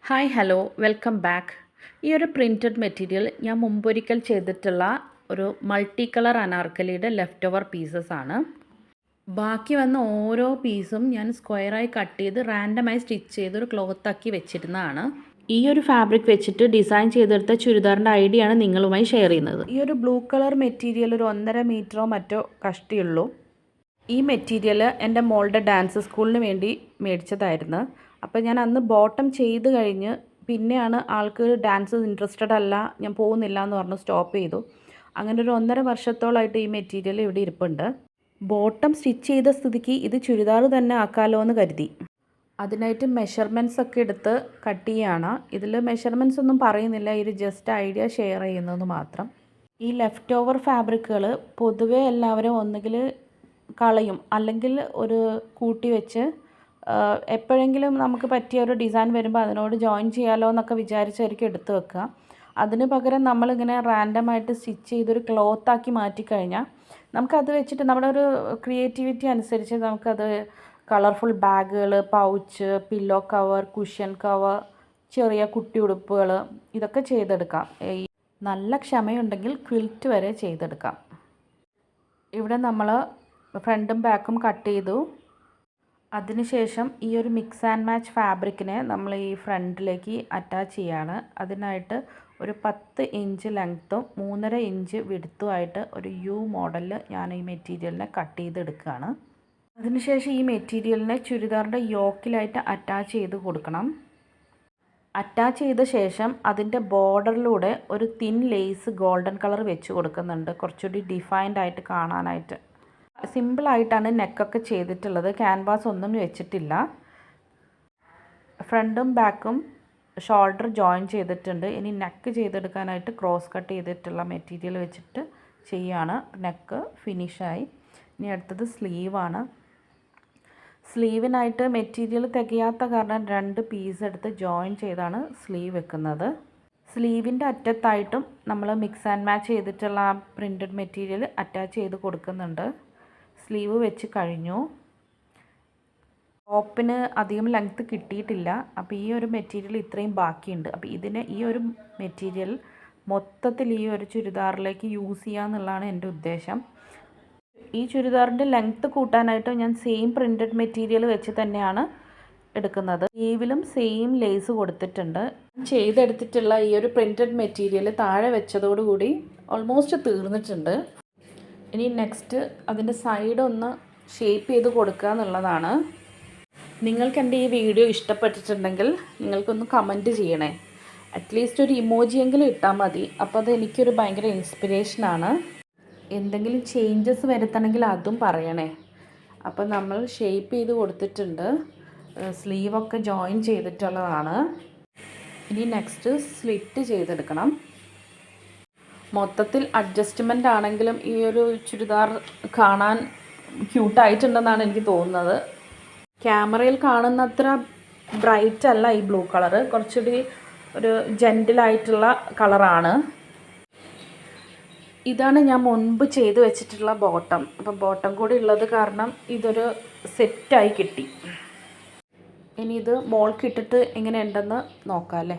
Hi hello welcome back. ഈ ഒരു printed material ഞാൻ മുമ്പൊരിക്കൽ ചെയ്തിട്ടുള്ള ഒരു മൾട്ടി കളർ അനാർക്കലിയുടെ ലെഫ്റ്റ് ഓവർ പീസസ് ആണ്. ബാക്കി വന്ന ഓരോ പീസും ഞാൻ സ്ക്വയറായി കട്ട് ചെയ്ത് റാൻഡമായി സ്റ്റിച്ച് ചെയ്ത് ഒരു ക്ലോത്താക്കി വെച്ചിരുന്നതാണ്. ഈ ഒരു ഫാബ്രിക് വെച്ചിട്ട് ഡിസൈൻ ചെയ്തെടുത്ത ചുരിദാറിൻ്റെ ഐഡിയ ആണ് നിങ്ങളുമായി ഷെയർ ചെയ്യുന്നത്. ഈ ഒരു ബ്ലൂ കളർ മെറ്റീരിയൽ ഒരു 1.5 മീറ്ററോ മറ്റോ കഷ്ടിയുള്ളൂ. ഈ മെറ്റീരിയൽ എൻ്റെ മോളുടെ ഡാൻസ് സ്കൂളിന് വേണ്ടി മേടിച്ചതായിരുന്നു. അപ്പോൾ ഞാൻ അന്ന് ബോട്ടം ചെയ്ത് കഴിഞ്ഞ് പിന്നെയാണ് ആൾക്ക് ഡാൻസ് ഇൻട്രസ്റ്റഡ് അല്ല, ഞാൻ പോകുന്നില്ല എന്ന് പറഞ്ഞു സ്റ്റോപ്പ് ചെയ്തു. അങ്ങനെ ഒരു 1.5 വർഷത്തോളമായിട്ട് ഈ മെറ്റീരിയൽ ഇവിടെ ഇരിപ്പുണ്ട്. ബോട്ടം സ്റ്റിച്ച് ചെയ്ത സ്ഥിതിക്ക് ഇത് ചുരിദാർ തന്നെ ആക്കാമല്ലോ എന്ന് കരുതി. അതിനായിട്ട് മെഷർമെൻറ്റ്സ് ഒക്കെ എടുത്ത് കട്ട് ചെയ്യുകയാണ്. ഇതിൽ മെഷർമെൻറ്റ്സ് ഒന്നും പറയുന്നില്ല, ഇത് ജസ്റ്റ് ഐഡിയ ഷെയർ ചെയ്യുന്നത് മാത്രം. ഈ ലെഫ്റ്റ് ഓവർ ഫാബ്രിക്കുകൾ പൊതുവേ എല്ലാവരും ഒന്നുകിൽ കളയും അല്ലെങ്കിൽ ഒരു കൂട്ടി വെച്ച് എപ്പോഴെങ്കിലും നമുക്ക് പറ്റിയ ഒരു ഡിസൈൻ വരുമ്പോൾ അതിനോട് ജോയിൻ ചെയ്യാമല്ലോ എന്നൊക്കെ വിചാരിച്ചായിരിക്കും എടുത്ത് വെക്കുക. അതിന് പകരം നമ്മളിങ്ങനെ റാൻഡമായിട്ട് സ്റ്റിച്ച് ചെയ്തൊരു ക്ലോത്താക്കി മാറ്റിക്കഴിഞ്ഞാൽ നമുക്കത് വെച്ചിട്ട് നമ്മുടെ ഒരു ക്രിയേറ്റിവിറ്റി അനുസരിച്ച് നമുക്കത് കളർഫുൾ ബാഗുകൾ, pouch, pillow cover, cushion cover, ചെറിയ കുട്ടി ഉടുപ്പുകൾ ഇതൊക്കെ ചെയ്തെടുക്കാം. നല്ല ക്ഷമയുണ്ടെങ്കിൽ ക്വിൽറ്റ് വരെ ചെയ്തെടുക്കാം. ഇവിടെ നമ്മൾ ഫ്രണ്ടും ബാക്കും കട്ട് ചെയ്തു. അതിനുശേഷം ഈ ഒരു മിക്സ് ആൻഡ് മാച്ച് ഫാബ്രിക്കിനെ നമ്മൾ ഈ ഫ്രണ്ടിലേക്ക് അറ്റാച്ച് ചെയ്യാണ്. അതിനായിട്ട് ഒരു 10 ഇഞ്ച് ലെങ്ത്തും 3.5 ഇഞ്ച് വിഡ്ത്തുമായിട്ട് ഒരു യു മോഡലിൽ ഞാൻ ഈ മെറ്റീരിയലിനെ കട്ട് ചെയ്തെടുക്കുകയാണ്. അതിനുശേഷം ഈ മെറ്റീരിയലിനെ ചുരിദാറിൻ്റെ യോക്കിലായിട്ട് അറ്റാച്ച് ചെയ്ത് കൊടുക്കണം. അറ്റാച്ച് ചെയ്ത ശേഷം അതിൻ്റെ ബോർഡറിലൂടെ ഒരു തിൻ ലേസ് ഗോൾഡൻ കളർ വെച്ച് കൊടുക്കുന്നുണ്ട്, കുറച്ചുകൂടി ഡിഫൈൻഡ് ആയിട്ട് കാണാനായിട്ട്. സിമ്പിളായിട്ടാണ് നെക്കൊക്കെ ചെയ്തിട്ടുള്ളത്, ക്യാൻവാസ് ഒന്നും വെച്ചിട്ടില്ല. ഫ്രണ്ടും ബാക്കും ഷോൾഡർ ജോയിൻ ചെയ്തിട്ടുണ്ട്. ഇനി നെക്ക് ചെയ്തെടുക്കാനായിട്ട് ക്രോസ് കട്ട് ചെയ്തിട്ടുള്ള മെറ്റീരിയൽ വെച്ചിട്ട് ചെയ്യാണ്. നെക്ക് ഫിനിഷായി. ഇനി അടുത്തത് സ്ലീവാണ്. സ്ലീവിനായിട്ട് മെറ്റീരിയൽ തികയാത്ത കാരണം 2 പീസ് എടുത്ത് ജോയിൻ ചെയ്താണ് സ്ലീവ് വെക്കുന്നത്. സ്ലീവിൻ്റെ അറ്റത്തായിട്ടും നമ്മൾ മിക്സ് ആൻഡ് മാച്ച് ചെയ്തിട്ടുള്ള ആ പ്രിൻറ്റഡ് മെറ്റീരിയൽ അറ്റാച്ച് ചെയ്ത് കൊടുക്കുന്നുണ്ട്. സ്ലീവ് വെച്ച് കഴിഞ്ഞു. ടോപ്പിന് അധികം ലെങ്ത്ത് കിട്ടിയിട്ടില്ല, അപ്പോൾ ഈ ഒരു മെറ്റീരിയൽ ഇത്രയും ബാക്കിയുണ്ട്. അപ്പോൾ ഈ ഒരു മെറ്റീരിയൽ മൊത്തത്തിൽ ഈ ഒരു ചുരിദാറിലേക്ക് യൂസ് ചെയ്യുക എന്നുള്ളതാണ് എൻ്റെ ഉദ്ദേശം. ഈ ചുരിദാറിൻ്റെ ലെങ്ത്ത് കൂട്ടാനായിട്ട് ഞാൻ സെയിം പ്രിൻറ്റഡ് മെറ്റീരിയൽ വെച്ച് തന്നെയാണ് എടുക്കുന്നത്. സ്ലീവിലും സെയിം ലേസ് കൊടുത്തിട്ടുണ്ട്. ചെയ്തെടുത്തിട്ടുള്ള ഈ ഒരു പ്രിൻറ്റഡ് മെറ്റീരിയൽ താഴെ വെച്ചതോടുകൂടി ഓൾമോസ്റ്റ് തീർന്നിട്ടുണ്ട്. ഇനി നെക്സ്റ്റ് അതിൻ്റെ സൈഡ് ഒന്ന് ഷേപ്പ് ചെയ്ത് കൊടുക്കുക എന്നുള്ളതാണ്. നിങ്ങൾക്ക് എൻ്റെ ഈ വീഡിയോ ഇഷ്ടപ്പെട്ടിട്ടുണ്ടെങ്കിൽ നിങ്ങൾക്കൊന്ന് കമൻറ്റ് ചെയ്യണേ. അറ്റ്ലീസ്റ്റ് ഒരു ഇമോജിയെങ്കിലും ഇട്ടാൽ മതി. അപ്പോൾ അത് എനിക്കൊരു ഭയങ്കര ഇൻസ്പിറേഷനാണ്. എന്തെങ്കിലും ചേഞ്ചസ് വരുത്തണമെങ്കിൽ അതും പറയണേ. അപ്പോൾ നമ്മൾ ഷേപ്പ് ചെയ്ത് കൊടുത്തിട്ടുണ്ട്. സ്ലീവൊക്കെ ജോയിൻ ചെയ്തിട്ടുള്ളതാണ്. ഇനി നെക്സ്റ്റ് സ്ലിറ്റ് ചെയ്തെടുക്കണം. മൊത്തത്തിൽ അഡ്ജസ്റ്റ്മെൻ്റ് ആണെങ്കിലും ഈ ഒരു ചുരിദാർ കാണാൻ ക്യൂട്ടായിട്ടുണ്ടെന്നാണ് എനിക്ക് തോന്നുന്നത്. ക്യാമറയിൽ കാണുന്നത്ര ബ്രൈറ്റ് അല്ല ഈ ബ്ലൂ കളറ്, കുറച്ചുകൂടി ഒരു ജെൻറ്റിലായിട്ടുള്ള കളറാണ്. ഇതാണ് ഞാൻ മുൻപ് ചെയ്ത് വെച്ചിട്ടുള്ള ബോട്ടം. അപ്പം ബോട്ടം കൂടി ഉള്ളത് കാരണം ഇതൊരു സെറ്റായി കിട്ടി. ഇനി ഇത് മോൾക്കിട്ടിട്ട് എങ്ങനെയുണ്ടെന്ന് നോക്കാം അല്ലേ.